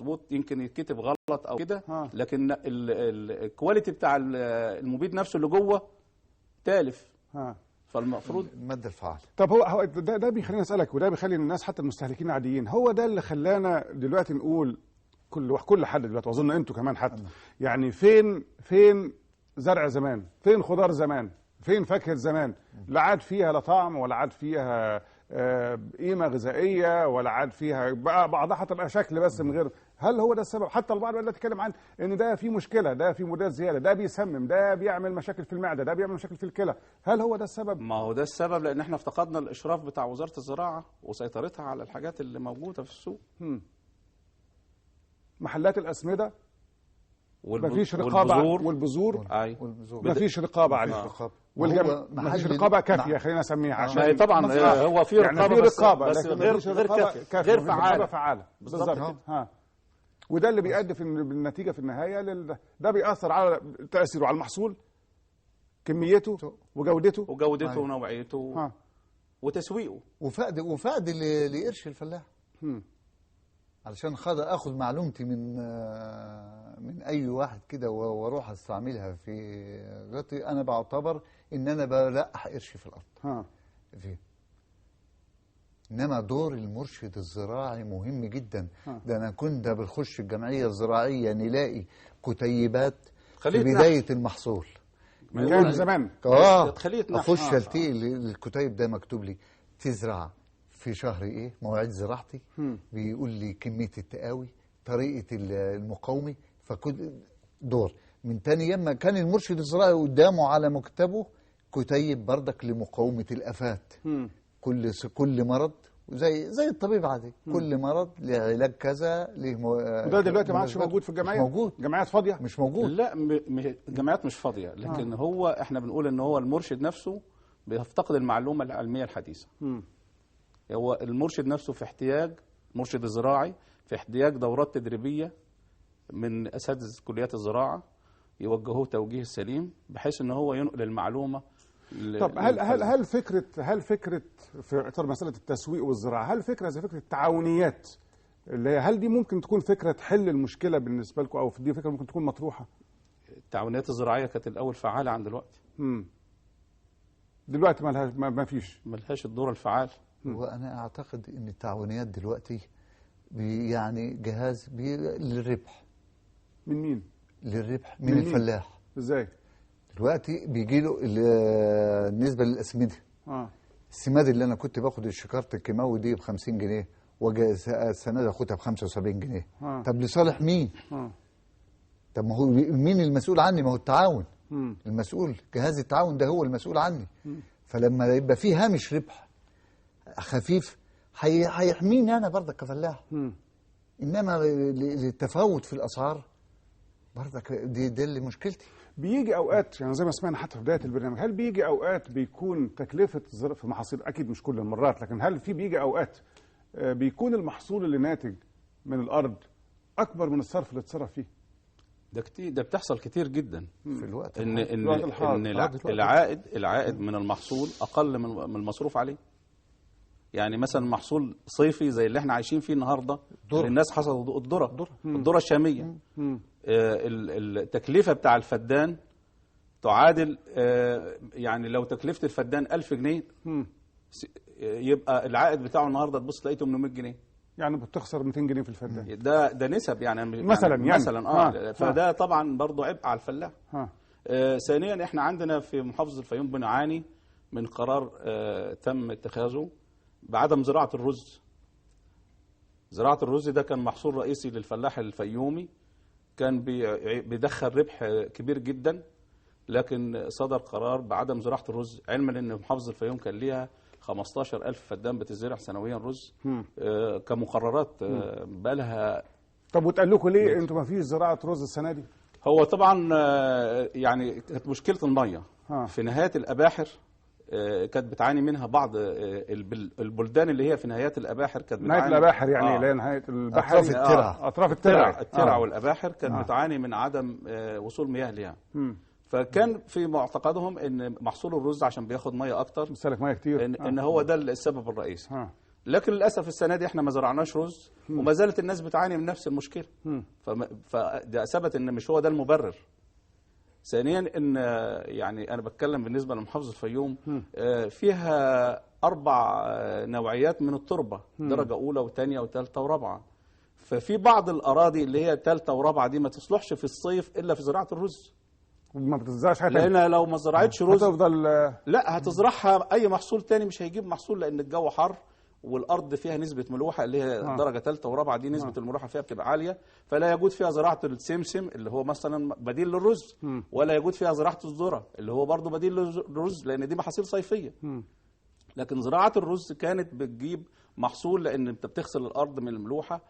مظبوط، يمكن يتكتب غلط او كده، لكن الكواليتي بتاع المبيد نفسه اللي جوه تالف. فالمفروض الماده الفعاله. طب هو ده بيخليني اسالك، وده بيخلي الناس حتى المستهلكين العاديين، هو ده اللي خلانا دلوقتي نقول كل حد دلوقتي، واظن انتوا كمان حتى، يعني فين زرع زمان، فين خضار زمان، فين فاكهه زمان، لا عاد فيها لا طعم ولا عاد فيها قيمه غذائيه ولا عاد فيها بعضها هتبقى شكل بس من غير. هل هو ده السبب؟ حتى البعض بدأ يتكلم عن ان ده في مشكله، ده في مضادات زياده، ده بيسمم، ده بيعمل مشاكل في المعده، ده بيعمل مشاكل في الكلى. هل هو ده السبب؟ ما هو ده السبب، لان احنا افتقدنا الاشراف بتاع وزاره الزراعه وسيطرتها على الحاجات اللي موجوده في السوق. محلات الاسمده مفيش رقابه، والبذور مفيش رقابه عليها، مفيش رقابه كافيه خلينا نسميها، عشان طبعا هو في رقابه، بس غير كافيه، غير فعاله بالظبط. وده اللي بيؤدي في النتيجه في النهايه ده بيأثر على تأثيره على المحصول، كميته وجودته ونوعيته وتسويقه وفقد لقرش الفلاح. علشان اخد معلومتي من اي واحد كده واروح استعملها في غطي، انا بعتبر ان انا بلقح قرش في الارض. انما دور المرشد الزراعي مهم جدا. ده انا كنت بنخش الجمعيه الزراعيه نلاقي كتيبات في بدايه المحصول من زمان. اخش التقي الكتيب ده مكتوب لي تزرع في شهر ايه، مواعيد زراعتي، بيقول لي كميه التقاوي، طريقه المقاومه. فكنت دور من تاني يوم كان المرشد الزراعي قدامه على مكتبه كتيب بردك لمقاومه الافات. كل مرض زي الطبيب عادي، كل مرض له علاج كذا وده دلوقتي ما عادش موجود في الجمعيات. موجود، جمعيات فاضيه مش موجود. لا الجمعيات مش فاضيه، لكن هو احنا بنقول ان هو المرشد نفسه بيفتقد المعلومه العلميه الحديثه. هو المرشد نفسه في احتياج، المرشد الزراعي في احتياج دورات تدريبيه من اساتذه كليات الزراعه يوجهوه توجيه السليم بحيث ان هو ينقل المعلومه. طب هل فكره في اطار مساله التسويق والزراعه، هل فكره زي فكره التعاونيات اللي هل دي ممكن تكون فكره تحل المشكله بالنسبه لكم، او دي فكره ممكن تكون مطروحه؟ التعاونيات الزراعيه كانت الاول فعاله عن دلوقتي. دلوقتي ملهاش الدور الفعال. وانا اعتقد ان التعاونيات دلوقتي يعني جهاز للربح. من مين؟ للربح من الفلاح. ازاي؟ دلوقتي بيجي له بالنسبه للاسمده، السماد اللي انا كنت باخد الشكاره الكيماوي دي ب 50 جنيه واجي السنه دي اخدها ب 75 جنيه. طب لصالح مين؟ طب ما هو مين المسؤول عني؟ ما هو التعاون. المسؤول جهاز التعاون ده هو المسؤول عني. فلما يبقى فيه هامش ربح خفيف هيحميني انا برضك كفلاح. انما للتفاوت في الاسعار برضك دي اللي مشكلتي. بيجي اوقات يعني زي ما سمعنا حتى في بدايه البرنامج، هل بيجي اوقات بيكون تكلفه الزراعه في محاصيل، اكيد مش كل المرات، لكن هل بيجي اوقات بيكون المحصول اللي ناتج من الارض اكبر من الصرف اللي اتصرف فيه؟ ده كتير، ده بتحصل كتير جدا في الوقت ان العائد من المحصول اقل من المصروف عليه. يعني مثلا محصول صيفي زي اللي احنا عايشين فيه النهارده، الناس حصدوا الذره الشاميه، التكلفه بتاع الفدان تعادل يعني لو تكلفه الفدان 1000 جنيه يبقى العائد بتاعه النهارده تبص تلاقيه 800 جنيه. يعني بتخسر 200 جنيه في الفدان. ده نسب يعني مثلا فده طبعا برضه عبء على الفلاح. ثانيا احنا عندنا في محافظه الفيوم بنعاني من قرار تم اتخاذه بعدم زراعه الرز. زراعه الرز ده كان محصول رئيسي للفلاح الفيومي، كان بيدخل ربح كبير جدا، لكن صدر قرار بعدم زراعه الرز، علما ان محافظه الفيوم كان ليها 15,000 فدان بتزرع سنويا رز كمقررات بقالها. طب وتقال لكم ليه انتوا ما فيش زراعه رز السنه دي؟ هو طبعا يعني كانت مشكله الميه في نهايات الاباحر، كانت بتعاني منها بعض البلدان اللي هي في نهايات الاباحر كانت بتعاني. نهايه الاباحر يعني اللي هي نهايه البحر، اطراف الترع والاباحر كانت بتعاني من عدم وصول مياه ليها. فكان في معتقدهم ان محصول الرز عشان بياخد ميه اكتر، بيستهلك ميه كتير، ان هو ده السبب الرئيسي. لكن للاسف السنه دي احنا ما زرعناش رز، وما زالت الناس بتعاني من نفس المشكله. فده ثبت ان مش هو ده المبرر. ثانيا ان يعني انا بتكلم بالنسبه لمحافظه الفيوم، فيها 4 نوعيات من التربه، درجه اولى وثانيه وثالثه ورابعه. ففي بعض الاراضي اللي هي ثالثه ورابعه دي ما تصلحش في الصيف الا في زراعه الرز. ما بتزرعش حاجه تانية. لان لو ما زرعتش رز هتفضل لا هتزرعها اي محصول تاني مش هيجيب محصول، لان الجو حر والارض فيها نسبه ملوحه اللي هي درجه ثالثه ورابعه دي نسبه الملوحه فيها بتبقى عاليه، فلا يجوز فيها زراعه السمسم اللي هو مثلا بديل للرز، ولا يجوز فيها زراعه الذره اللي هو برضه بديل للرز، لان دي محاصيل صيفيه. لكن زراعه الرز كانت بتجيب محصول، لان انت بتغسل الارض من الملوحه،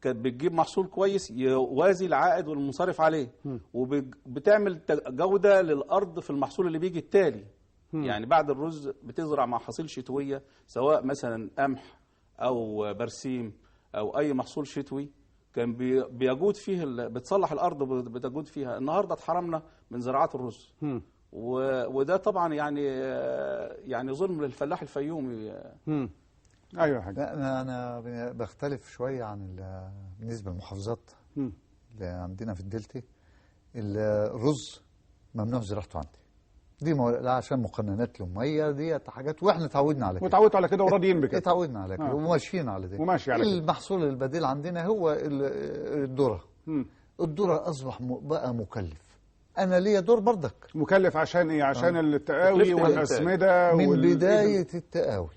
كانت بتجيب محصول كويس يوازي العائد والمصارف عليه، وبتعمل جوده للارض في المحصول اللي بيجي التالي. يعني بعد الرز بتزرع محاصيل شتويه، سواء مثلا قمح او برسيم او اي محصول شتوي كان بيجود فيه بتصلح الارض بتجود فيها. النهارده اتحرمنا من زراعه الرز، وده طبعا يعني ظلم للفلاح الفيومي. ايوه حاجه. لا انا بختلف شويه عن بالنسبه للمحافظات اللي عندنا في الدلتا. الرز ممنوع زراعته عندي، دي لا عشان مقننات الميه ديت حاجات، واحنا اتعودنا على كده، وتعودوا على كده وراضيين بكده. اتعودنا على كده وماشيين على ده، وماشي على كده. المحصول البديل عندنا هو الذره. الذره اصبح بقى مكلف. انا ليا دور برضك مكلف عشان ايه؟ عشان التقاوي والاسمده من بدايه التقاوي.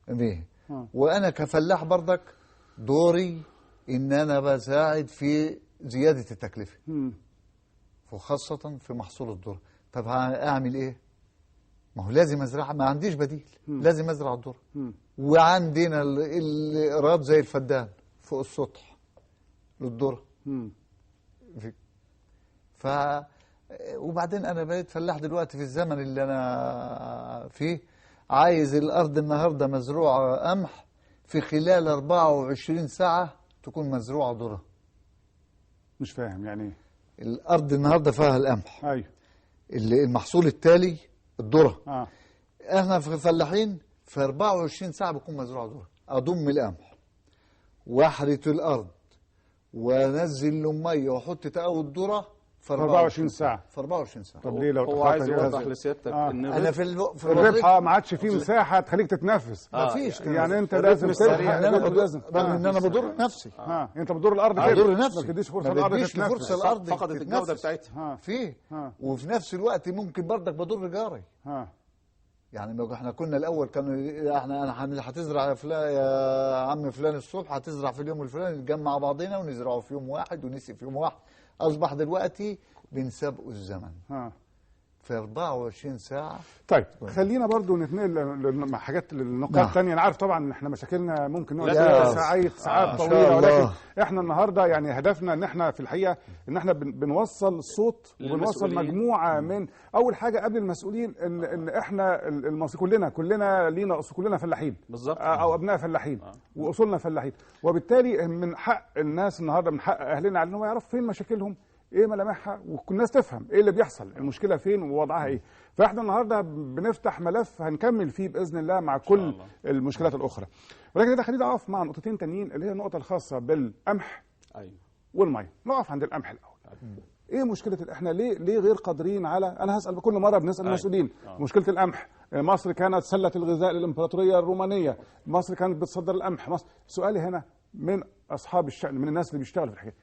ليه؟ وانا كفلاح برضك دوري ان انا بساعد في زياده التكلفه، وخاصه في محصول الذره. طب هعمل ايه؟ ما هو لازم ازرع، ما عنديش بديل، لازم ازرع الذره. وعندنا الايراد زي الفدان فوق السطح للذره. وبعدين انا بقيت فلاح دلوقتي في الزمن اللي انا فيه، عايز الارض النهارده مزروعه قمح، في خلال 24 ساعه تكون مزروعه ذره. مش فاهم يعني ايه؟ الارض النهارده فيها القمح، ايوه، المحصول التالي الذره. احنا في فلاحين في 24 ساعه بكون مزروعه ذره. اضم القمح واحرث الارض وانزل له ميه واحط تقاوي الذره في 24 ساعه. في 24 ساعه. طب ليه؟ لو هو عايز يوضح لسيادتك ان انا في الربح ما عادش فيه مساحه تخليك تتنفس. ما فيش يعني انت لازم تلحق. رغم ان انا بضر نفسي. انت بتضر الارض كده، بضر نفسي، ما بتديش فرصه الارض تتنفس. فرصه الارض فقدت الجوده بتاعتها فيه. وفي نفس الوقت ممكن برضك بضر جاري. يعني احنا كنا الاول كانوا احنا هتزرع يا فلان يا عم فلان الصبح، هتزرع في اليوم الفلاني، نتجمع بعضنا ونزرعه في يوم واحد ونسقي في يوم واحد. اصبح دلوقتي بنسابقوا الزمن في 24 ساعه. طيب خلينا برضو نتنقل حاجات للنقاط الثانيه. انا عارف طبعا ان احنا مشاكلنا ممكن نقعد ساعات طويله، ولكن احنا النهارده يعني هدفنا ان احنا في الحقيقه ان احنا بنوصل الصوت وبنوصل مجموعه من اول حاجه قبل المسؤولين ان احنا كلنا لينا كلنا فلاحين بالظبط، او ابناء فلاحين واصولنا فلاحين، وبالتالي من حق الناس النهارده، من حق اهلنا على انهم يعرفوا فين مشاكلهم، ايه ملامحها، وكل الناس تفهم ايه اللي بيحصل، المشكله فين ووضعها ايه. فاحنا النهارده بنفتح ملف هنكمل فيه باذن الله مع كل المشكلات الاخرى. ولكن ده خلينا نقف مع نقطتين تانيين، اللي هي النقطه الخاصه بالقمح والميه. نقف عند القمح الاول. ايه مشكله احنا ليه غير قادرين على، انا هسال بكل مره بنسال المسؤولين، مشكله القمح. مصر كانت سله الغذاء للامبراطوريه الرومانيه، مصر كانت بتصدر القمح، سؤالي هنا من اصحاب الشأن، من الناس اللي بيشتغلوا في الحكايه،